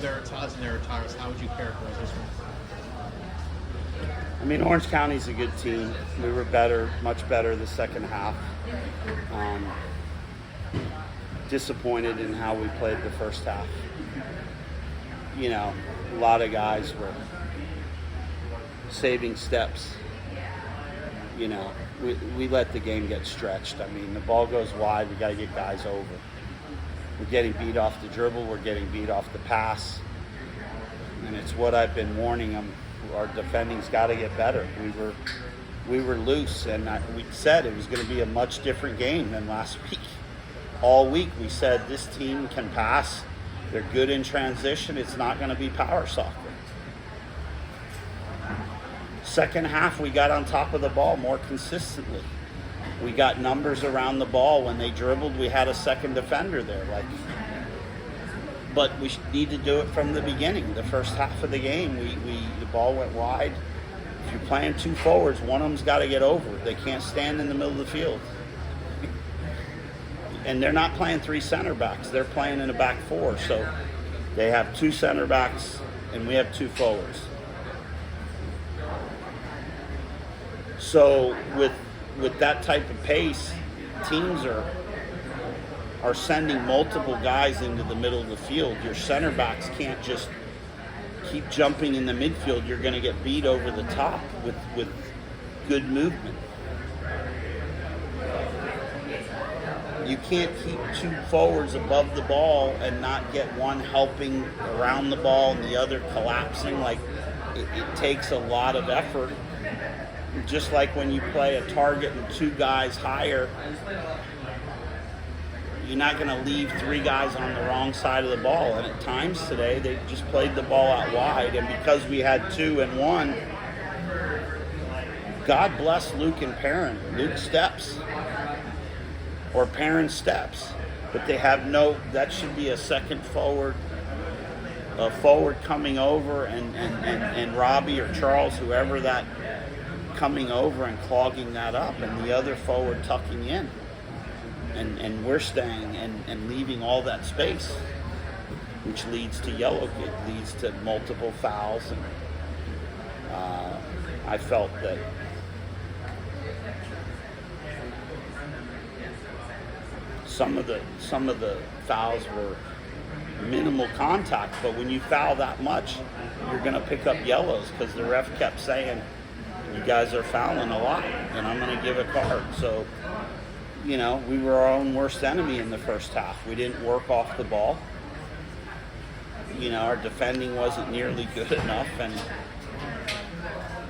their ties and their retires, how would you characterize this one? I mean, Orange County's a good team. We were better, much better the second half. Disappointed in how we played the first half. You know, a lot of guys were saving steps. You know, we let the game get stretched. I mean, the ball goes wide, we got to get guys over. We're getting beat off the dribble, we're getting beat off the pass. And it's what I've been warning them. Our defending's got to get better. We were loose, and we said it was going to be a much different game than last week. All week we said this team can pass. They're good in transition. It's not going to be power soccer. Second half, we got on top of the ball more consistently. We got numbers around the ball. When they dribbled, we had a second defender there. But we need to do it from the beginning. The first half of the game, the ball went wide. If you're playing two forwards, one of them's got to get over. They can't stand in the middle of the field. And they're not playing three center backs. They're playing in a back four. So they have two center backs, and we have two forwards. So with that type of pace, teams are sending multiple guys into the middle of the field. Your center backs can't just keep jumping in the midfield. You're going to get beat over the top with good movement. You can't keep two forwards above the ball and not get one helping around the ball and the other collapsing. Like it takes a lot of effort. Just like when you play a target and two guys higher, you're not going to leave three guys on the wrong side of the ball. And at times today, they just played the ball out wide. And because we had 2 and 1, God bless Luke and Perrin. Luke steps, or Perrin steps. But they have that should be a second forward, a forward coming over, and Robbie or Charles, whoever that, coming over and clogging that up, and the other forward tucking in. And we're staying and leaving all that space, which leads to yellow, it leads to multiple fouls. And I felt that some of the fouls were minimal contact, but when you foul that much, you're going to pick up yellows, because the ref kept saying, you guys are fouling a lot, and I'm going to give a card. So, you know, we were our own worst enemy in the first half. We didn't work off the ball. You know, our defending wasn't nearly good enough, and,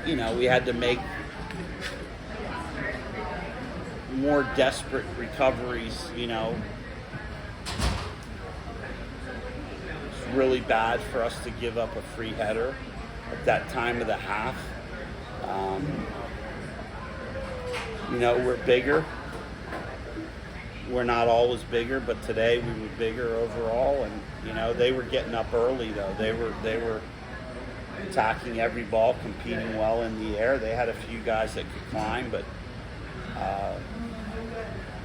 you know, we had to make more desperate recoveries. You know, it's really bad for us to give up a free header at that time of the half. You know, we're bigger. We're not always bigger, but today we were bigger overall. And, you know, they were getting up early, though. They were attacking every ball, competing well in the air. They had a few guys that could climb, but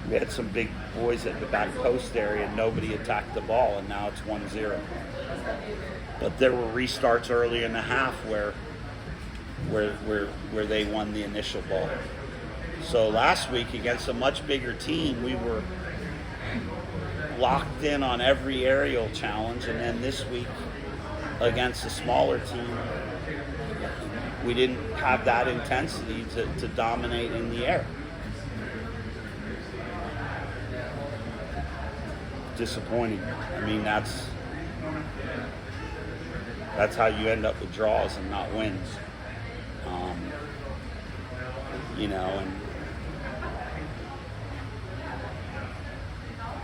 we had some big boys at the back post area, and nobody attacked the ball, and now it's 1-0. But there were restarts early in the half where they won the initial ball. So last week against a much bigger team, we were locked in on every aerial challenge, and then this week against a smaller team, we didn't have that intensity to dominate in the air. Disappointing. I mean, that's how you end up with draws and not wins. You know, and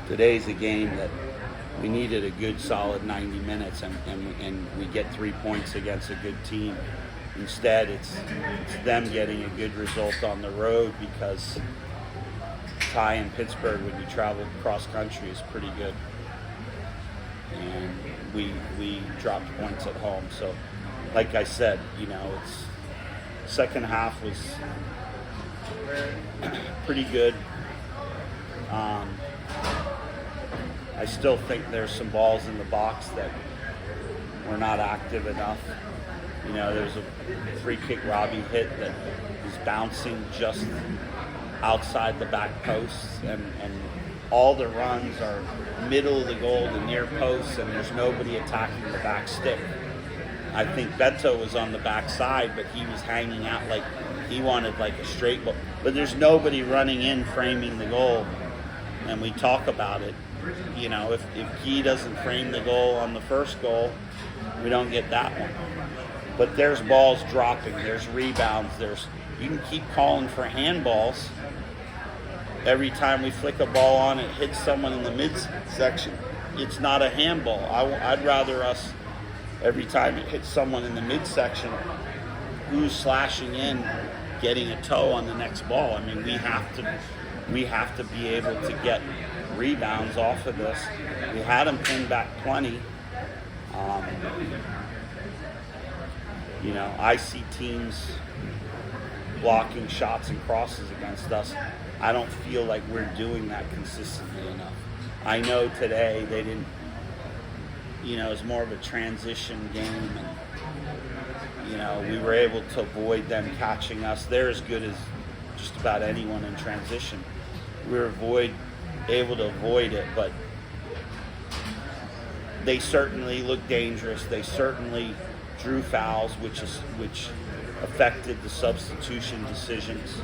today's a game that we needed a good solid 90 minutes, and we get 3 points against a good team. Instead, it's them getting a good result on the road, because tie in Pittsburgh when you travel cross country is pretty good. And we dropped points at home. So, like I said, you know, second half was pretty good. I still think there's some balls in the box that we're not active enough. You know, there's a free kick Robbie hit that is bouncing just outside the back posts, and all the runs are middle of the goal, the near posts, and there's nobody attacking the back stick. I think Beto was on the back side, but he was hanging out like he wanted like a straight ball. But there's nobody running in framing the goal, and we talk about it. You know, if he doesn't frame the goal on the first goal, we don't get that one. But there's balls dropping, there's rebounds, you can keep calling for handballs. Every time we flick a ball on, it hits someone in the midsection. It's not a handball. I'd rather us, every time it hits someone in the midsection, who's slashing in, getting a toe on the next ball. I mean, we have to be able to get rebounds off of this. We had them pinned back plenty. You know, I see teams blocking shots and crosses against us. I don't feel like we're doing that consistently enough. I know today they didn't, you know, it's more of a transition game, and, you know, we were able to avoid them catching us. They're as good as just about anyone in transition. We were able to avoid it, but they certainly looked dangerous. They certainly drew fouls, which affected the substitution decisions.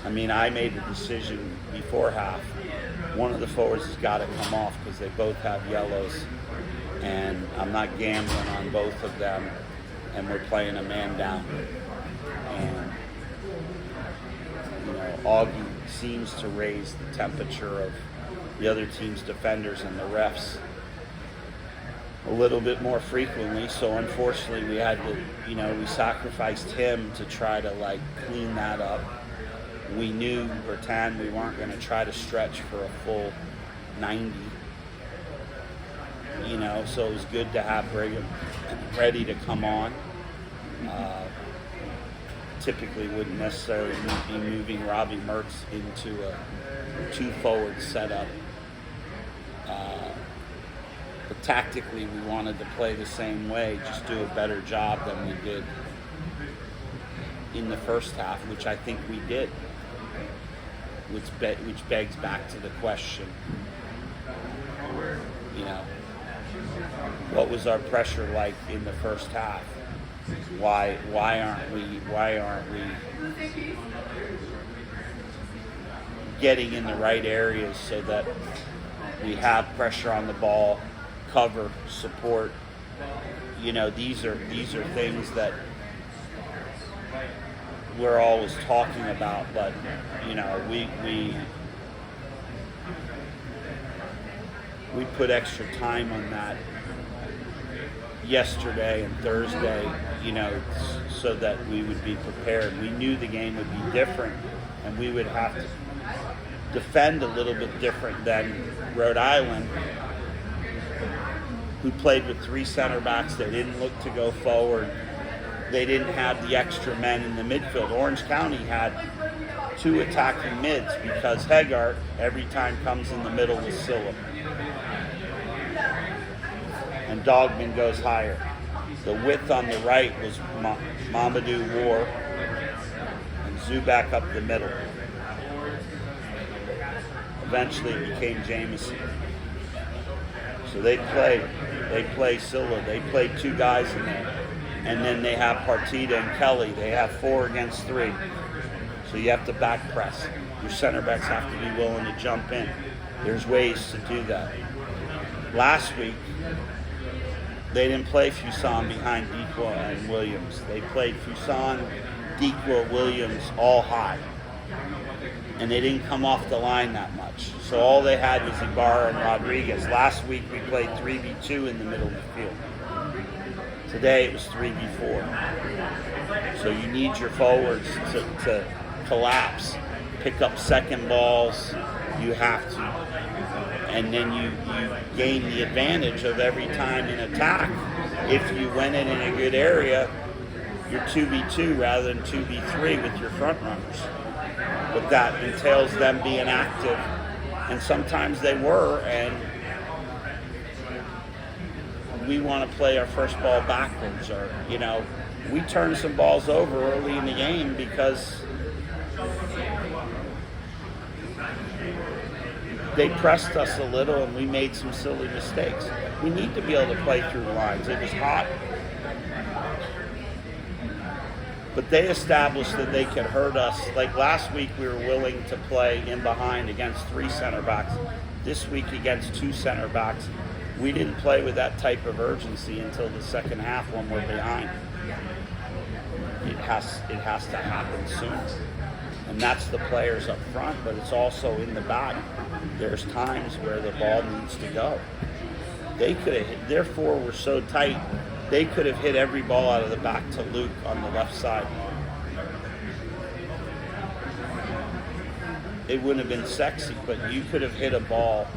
I mean, I made a decision before half. One of the forwards has got to come off because they both have yellows, and I'm not gambling on both of them, and we're playing a man down. And, you know, Augie seems to raise the temperature of the other team's defenders and the refs a little bit more frequently, so unfortunately we had to, you know, we sacrificed him to try to like clean that up. We knew Bertan, we weren't going to try to stretch for a full 90, you know, so it was good to have Brigham ready to come on. Typically wouldn't necessarily be moving Robbie Mertz into a 2-forward setup. But tactically, we wanted to play the same way, just do a better job than we did in the first half, which I think we did. Which begs back to the question, you know, what was our pressure like in the first half? Why aren't we getting in the right areas so that we have pressure on the ball, cover, support? You know, these are things that we're always talking about, but you know, we put extra time on that yesterday and Thursday, you know, so that we would be prepared. We knew the game would be different, and we would have to defend a little bit different than Rhode Island, who played with 3 center backs. They didn't look to go forward. They didn't have the extra men in the midfield. Orange County had 2 attacking mids because Haggart every time comes in the middle with Silla. And Dogman goes higher. The width on the right was Mamadou War and Zubak up the middle. Eventually it became Jameson. So they play Silla. They play 2 guys in there. And then they have Partita and Kelly. They have 4 against 3. So you have to back press. Your center backs have to be willing to jump in. There's ways to do that. Last week, they didn't play Fuson behind Dequa and Williams. They played Fuson, Dequa, Williams all high. And they didn't come off the line that much. So all they had was Ibarra and Rodriguez. Last week we played 3v2 in the middle of the field. Today it was 3v4. So you need your forwards to collapse, pick up second balls. You have to. And then you gain the advantage of every time in attack. If you went in a good area, you're 2v2 rather than 2v3 with your front runners. But that entails them being active, and sometimes they were, and we want to play our first ball backwards, or we turned some balls over early in the game because they pressed us a little and we made some silly mistakes. We need to be able to play through the lines. It was hot. But they established that they could hurt us. Like last week, we were willing to play in behind against 3 center backs. This week against 2 center backs. We didn't play with that type of urgency until the second half when we're behind. It has to happen soon. And that's the players up front, but it's also in the back. There's times where the ball needs to go. They could have hit, their four were so tight, they could have hit every ball out of the back to Luke on the left side. It wouldn't have been sexy, but you could have hit a ball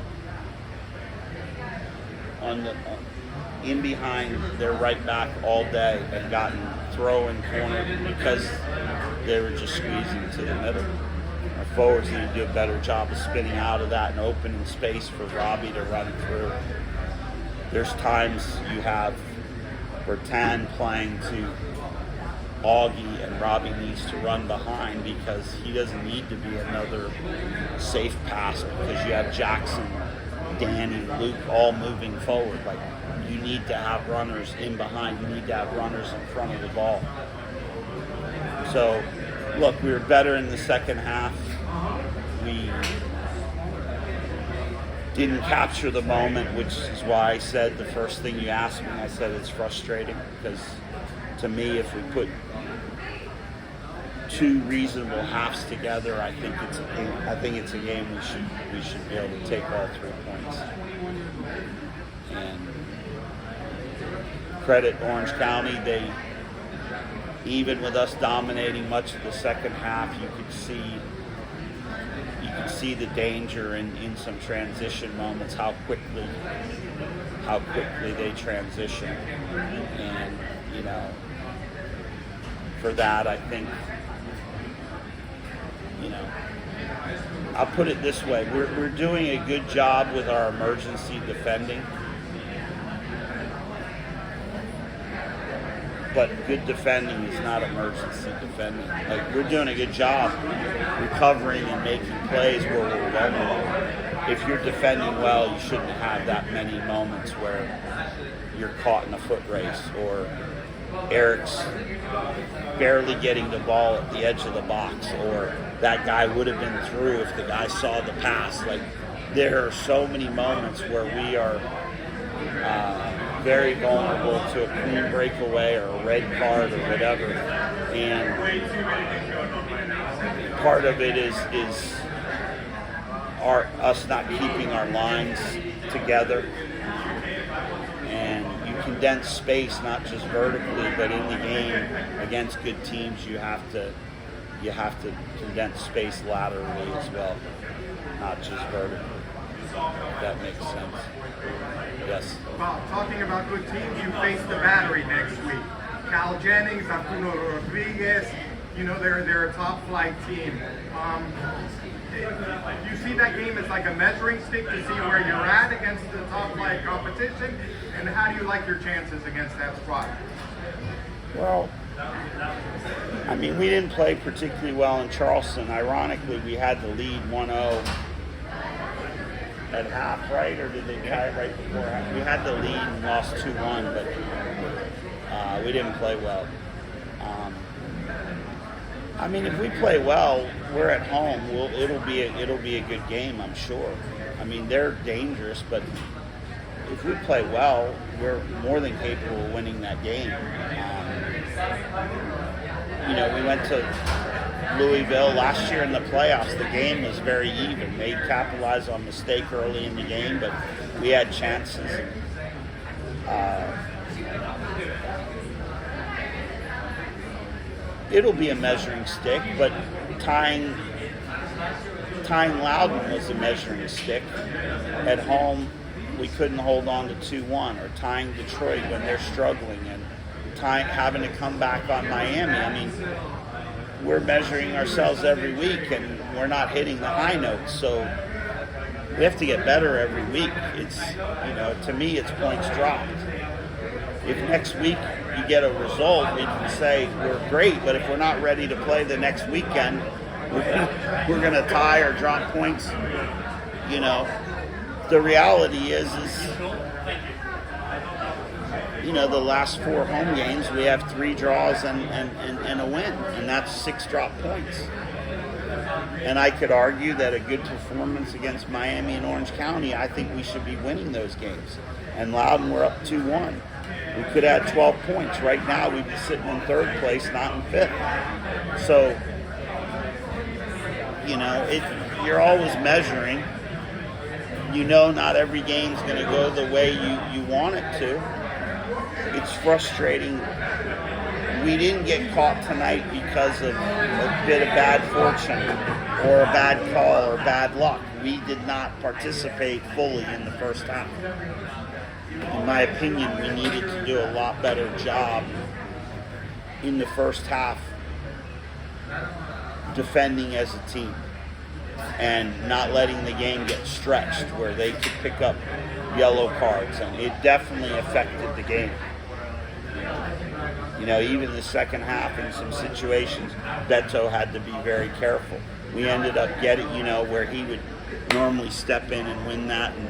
in behind their right back all day and gotten throw-in corner because they were just squeezing to the middle. Our forwards need to do a better job of spinning out of that and opening space for Robbie to run through. There's times you have Bertan playing to Augie and Robbie needs to run behind because he doesn't need to be another safe pass because you have Jackson, Danny, Luke all moving forward. Like, you need to have runners in behind. You need to have runners in front of the ball. So, look, we were better in the second half. We didn't capture the moment, which is why I said the first thing you asked me, I said it's frustrating because to me, if we put 2 reasonable halves together, I think it's a game we should be able to take all 3 points. And credit Orange County, they, even with us dominating much of the second half, you could see the danger in some transition moments, how quickly they transition. And for that, I think, I'll put it this way, we're doing a good job with our emergency defending. But good defending is not emergency defending. Like, we're doing a good job recovering and making plays where we're vulnerable. If you're defending well, you shouldn't have that many moments where you're caught in a foot race or Eric's barely getting the ball at the edge of the box, or that guy would have been through if the guy saw the pass. Like, there are so many moments where we are very vulnerable to a clean breakaway or a red card or whatever. And part of it is us not keeping our lines together. And you condense space, not just vertically, but in the game against good teams, you have to condense space laterally as well, not just vertically. If that makes sense. Yes. Well, talking about good teams, you face the Battery next week. Cal Jennings, Arturo Rodriguez, they're a top flight team. You see that game as like a measuring stick to see where you're at against the top flight competition, and how do you like your chances against that squad? Well, I mean, we didn't play particularly well in Charleston. Ironically, we had the lead 1-0 at half, right? Or did they tie it right before half? We had the lead and lost 2-1, but we didn't play well. I mean, if we play well, we're at home. It'll be a good game, I'm sure. I mean, they're dangerous, but if we play well, we're more than capable of winning that game. We went to Louisville last year in the playoffs. The game was very even. They capitalized on a mistake early in the game, but we had chances. It'll be a measuring stick, but tying Loudon was a measuring stick. At home, we couldn't hold on to 2-1, or tying Detroit when they're struggling, and having to come back on Miami. I mean, we're measuring ourselves every week, and we're not hitting the high notes. So we have to get better every week. It's, to me, it's points dropped. if next week you get a result, we can say we're great. But if we're not ready to play the next weekend, we're gonna tie or drop points. You know, the reality is the last 4 home games we have 3 draws and a win, and that's 6 drop points. And I could argue that a good performance against Miami and Orange County, I think we should be winning those games. And Loudon, we're up 2-1. We could add 12 points. Right now, we'd be sitting in 3rd place, not in 5th. So, you're always measuring. Not every game's going to go the way you want it to. It's frustrating. We didn't get caught tonight because of a bit of bad fortune or a bad call or bad luck. We did not participate fully in the first half. In my opinion, we needed to do a lot better job in the first half defending as a team and not letting the game get stretched where they could pick up yellow cards, and it definitely affected the game. Even the second half in some situations, Beto had to be very careful. We ended up getting, where he would normally step in and win that, and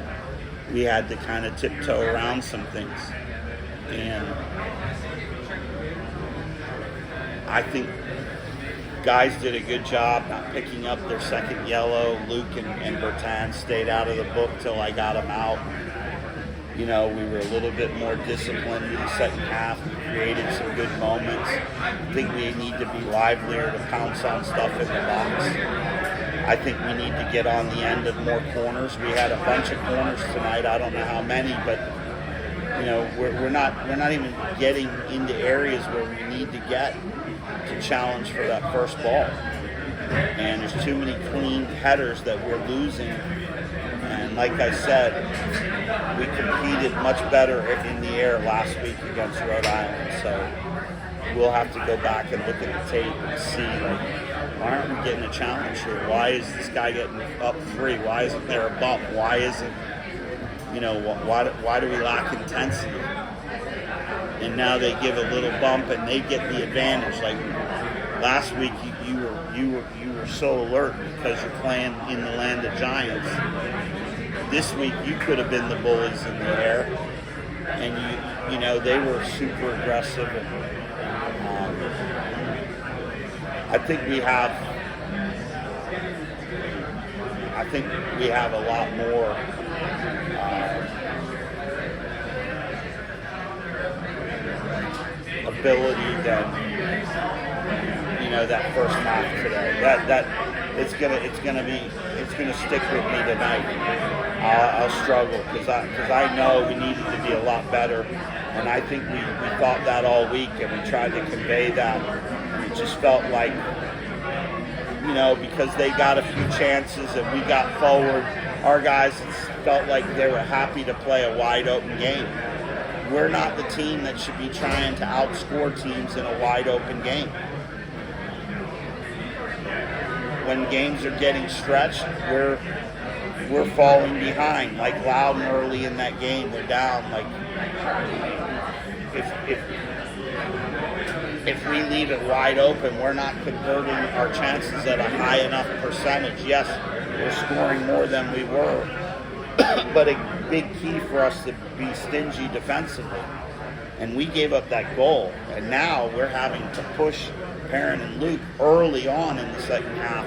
we had to kind of tiptoe around some things. And I think guys did a good job not picking up their second yellow. Luke and Bertan stayed out of the book till I got them out. We were a little bit more disciplined in the second half. We created some good moments. I think we need to be livelier to pounce on stuff in the box. I think we need to get on the end of more corners. We had a bunch of corners tonight. I don't know how many, but we're not even getting into areas where we need to get to challenge for that first ball. And there's too many clean headers that we're losing. And like I said, we competed much better in the air last week against Rhode Island. So we'll have to go back and look at the tape and see, why aren't we getting a challenge here? Why is this guy getting up 3? Why isn't there a bump? Why isn't, why do we lack intensity? And now they give a little bump and they get the advantage. Like last week, you were so alert because you're playing in the land of giants. This week, you could have been the bullies in the air, and they were super aggressive. And, I think we have a lot more ability than that first half today. That it's gonna stick with me tonight. I'll struggle because I know we needed to be a lot better, and I think we thought that all week, and we tried to convey that. And it just felt like, because they got a few chances and we got forward, our guys felt like they were happy to play a wide open game. We're not the team that should be trying to outscore teams in a wide open game. When games are getting stretched, we're falling behind. Like Loudon early in that game, we're down. Like if we leave it wide open, we're not converting our chances at a high enough percentage. Yes, we're scoring more than we were, but a big key for us to be stingy defensively. And we gave up that goal, and now we're having to push Perrin and Luke early on in the second half.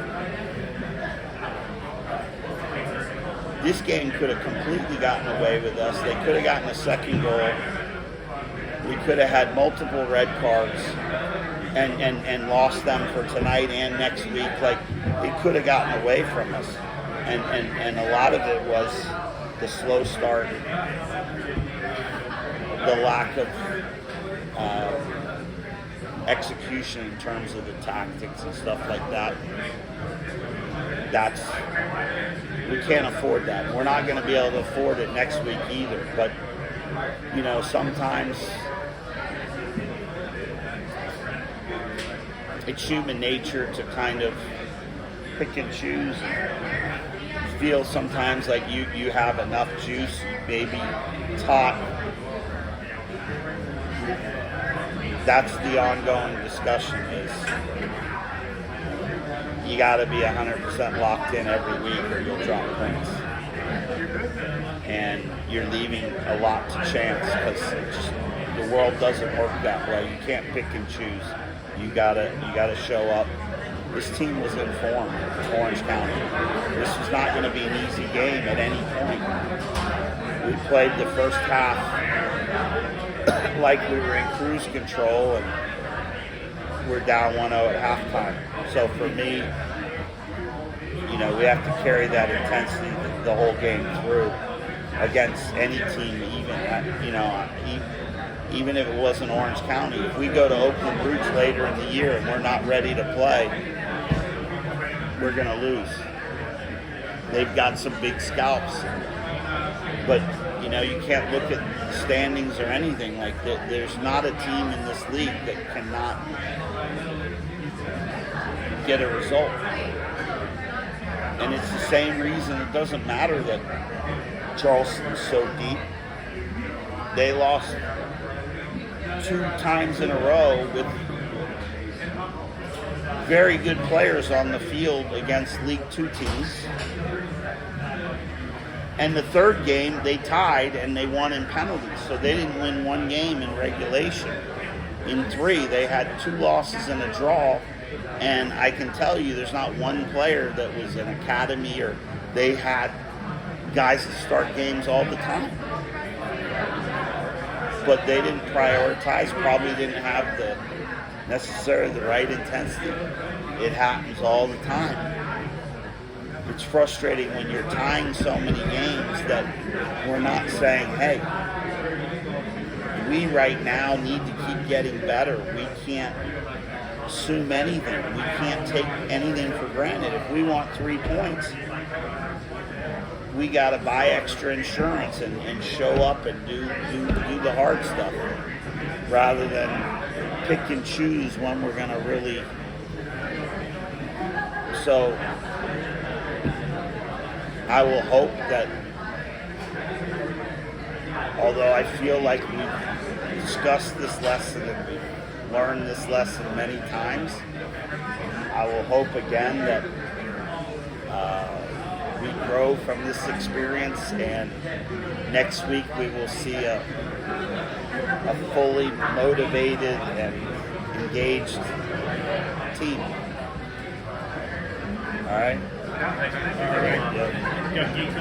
This game could have completely gotten away with us. They could have gotten a second goal. We could have had multiple red cards and lost them for tonight and next week. Like, it could have gotten away from us. And a lot of it was the slow start, the lack of execution in terms of the tactics and stuff like that. We can't afford that. We're not going to be able to afford it next week either. But, sometimes it's human nature to kind of pick and choose. Feel sometimes like you have enough juice, maybe taught that's the ongoing discussion is you got to be 100% locked in every week or you'll drop points. And you're leaving a lot to chance because the world doesn't work that way. You can't pick and choose. You gotta show up. This team was in form, Orange County. This was not going to be an easy game at any point. We played the first half like we were in cruise control, and we're down 1-0 at halftime. So for me, we have to carry that intensity the whole game through against any team, even if it wasn't Orange County. If we go to Oakland Roots later in the year and we're not ready to play, we're going to lose. They've got some big scalps. But, you can't look at standings or anything like that. There's not a team in this league that cannot get a result. And it's the same reason it doesn't matter that Charleston's so deep. They lost 2 times in a row with very good players on the field against League 2 teams. And the third game, they tied and they won in penalties. So they didn't win one game in regulation. In 3, they had 2 losses and a draw. And I can tell you there's not one player that was an academy or they had guys that start games all the time. But they didn't prioritize, probably didn't have necessarily the right intensity. It happens all the time. It's frustrating when you're tying so many games that we're not saying, hey, we right now need to keep getting better. We can't assume anything. We can't take anything for granted. If we want 3 points, we got to buy extra insurance and show up and do the hard stuff rather than pick and choose when we're going to really. So I will hope that, although I feel like we've discussed this lesson and we've learned this lesson many times, I will hope again that we grow from this experience, and next week we will see a fully motivated and engaged team. All right? All right. Yeah.